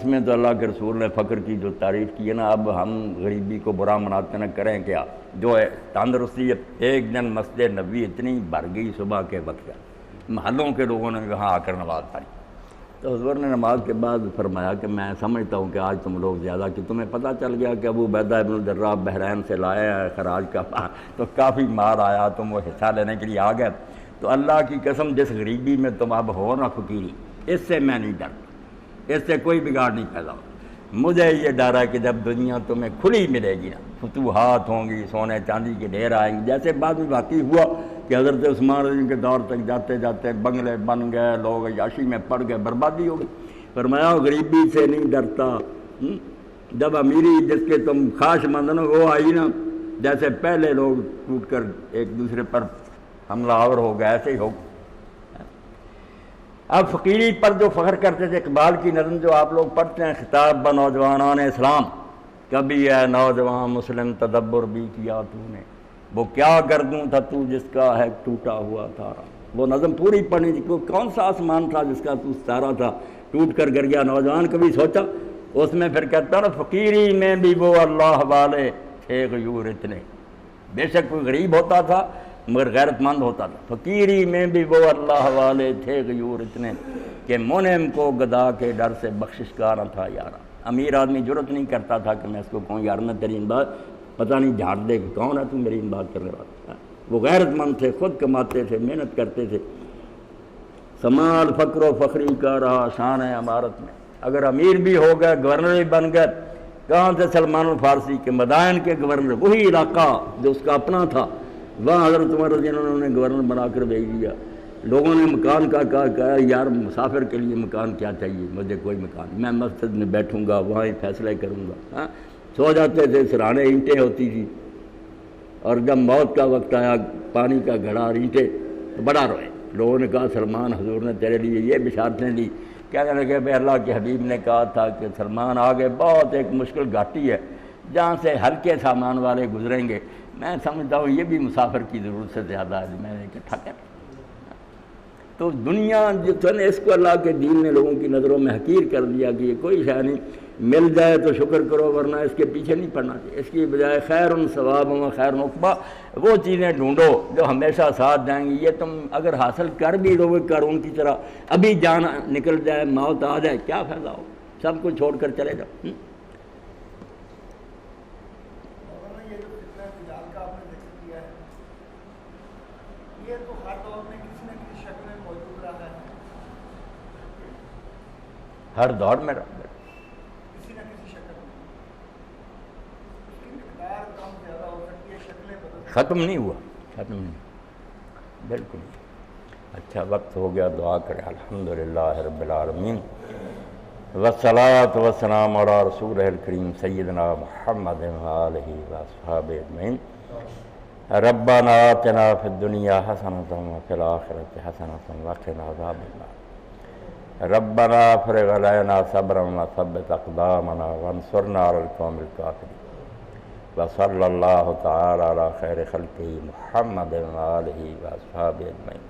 اس میں تو اللہ کے رسول نے فقر کی جو تعریف کی ہے نا، اب ہم غریبی کو برا مناتے نہ کریں کیا؟ جو ہے تندرستی، ایک دن مسجد نبوی اتنی بھر گئی صبح کے وقت، محلوں کے لوگوں نے وہاں آ کر نماز پڑھی، تو حضور نے نماز کے بعد فرمایا کہ میں سمجھتا ہوں کہ آج تم لوگ زیادہ، کہ تمہیں پتہ چل گیا کہ ابو عبیدہ ابن الجراح بحرین سے لایا ہے خراج کا، تو کافی مال آیا، تم وہ حصہ لینے کے لیے آ گئے، تو اللہ کی قسم جس غریبی میں تم اب ہو نا فقیری، اس سے میں نہیں ڈرتا، اس سے کوئی بگاڑ نہیں پیدا ہو۔ مجھے یہ ڈر ہے کہ جب دنیا تمہیں کھلی ملے گی نا، فتوحات ہوں گی، سونے چاندی کے ڈھیر آئیں گے، جیسے بعد میں واقعی ہوا کہ حضرت عثمان رضی کے دور تک جاتے جاتے بنگلے بن گئے، لوگ عیاشی میں پڑ گئے، بربادی ہو گئی۔ فرمایا غریبی سے نہیں ڈرتا، جب امیری جس کے تم خواہش مند ہو وہ آئی نا، جیسے پہلے لوگ ٹوٹ کر ایک دوسرے پر حملہ آور ہو گئے، ایسے ہی ہو۔ اب فقیری پر جو فخر کرتے تھے، اقبال کی نظم جو آپ لوگ پڑھتے ہیں، خطاب بہ نوجوانان اسلام، کبھی اے نوجوان مسلم تدبر بھی کیا تو نے، وہ کیا گردوں تھا تو جس کا ہے ٹوٹا ہوا تارا۔ وہ نظم پوری پڑھنی تھی، کون سا آسمان تھا جس کا تو ستارہ تھا ٹوٹ کر گر گیا نوجوان، کبھی سوچا؟ اس میں پھر کہتا نا، فقیری میں بھی وہ اللہ والے تھے غیور اتنے، بے شک کوئی غریب ہوتا تھا مگر غیرت مند ہوتا تھا، فقیری میں بھی وہ اللہ والے تھے غیور اتنے کہ منعم کو گدا کے ڈر سے بخشش کا نہ تھا یارا۔ امیر آدمی جرت نہیں کرتا تھا کہ میں اس کو کہوں یار میں تیری ان بات پتہ نہیں جھاڑ دے کہ کون ہے تو میری ان بات کرنے والا۔ وہ غیرت مند تھے، خود کماتے تھے، محنت کرتے تھے۔ سمال فقر و فخری کا رہا شان ہے عمارت میں، اگر امیر بھی ہو گئے، گورنر بھی بن گئے، کہاں سے سلمان الفارسی کے مدائن کے گورنر، وہی علاقہ جو اس کا اپنا تھا، وہاں حضرت عمر رضی اللہ عنہ نے گورنر بنا کر بھیج دیا۔ لوگوں نے مکان کا کہا یار مسافر کے لیے مکان کیا چاہیے، مجھے کوئی مکان نہیں، میں مسجد میں بیٹھوں گا، وہاں ہی فیصلے کروں گا۔ سو جاتے تھے، سرانے اینٹیں ہوتی تھی، اور جب موت کا وقت آیا پانی کا گھڑا اور اینٹیں، تو بڑا روئے۔ لوگوں نے کہا سلمان حضور نے تیرے لیے یہ بشارتیں دی، کہنے لگے بھائی اللہ کے حبیب نے کہا تھا کہ سلمان آگے بہت ایک مشکل گھاٹی ہے جہاں سے ہلکے سامان والے گزریں گے، میں سمجھتا ہوں یہ بھی مسافر کی ضرورت سے زیادہ ہے، میں نے اکٹھا کر۔ تو دنیا جو ہے اس کو اللہ کے دین نے لوگوں کی نظروں میں حقیر کر دیا کہ یہ کوئی شے نہیں، مل جائے تو شکر کرو ورنہ اس کے پیچھے نہیں پڑنا چاہیے، اس کی بجائے خیر ثواب و خیر عقبیٰ، وہ چیزیں ڈھونڈو جو ہمیشہ ساتھ جائیں گی۔ یہ تم اگر حاصل کر بھی لو گے قارون کی طرح، ابھی جان نکل جائے، موت آ جائے، کیا فائدہ ہو، سب کچھ چھوڑ کر چلے جاؤ۔ ہر دور میں کسی نہ کسی شکل میں اس کی مقدار کم زیادہ ہو سکتی ہے، شکلیں بدل، ختم نہیں ہوا، ختم نہیں، بالکل نہیں۔ اچھا وقت ہو گیا، دعا کریں۔ الحمدللہ رب العالمین والصلاۃ والسلام علی رسولہ الکریم سیدنا محمد وآلہ واصحابہ اجمعین۔ ربنا آتنا فی الدنیا حسنۃ وفی الآخرۃ حسنۃ وقنا عذاب النار۔ ربنا افرغ علینا صبرا وثبت اقدامنا وانصرنا علی القوم الکافرین۔ وصلی اللہ تعالی علی خیر خلقہ محمد وآلہ واصحابہ اجمعین۔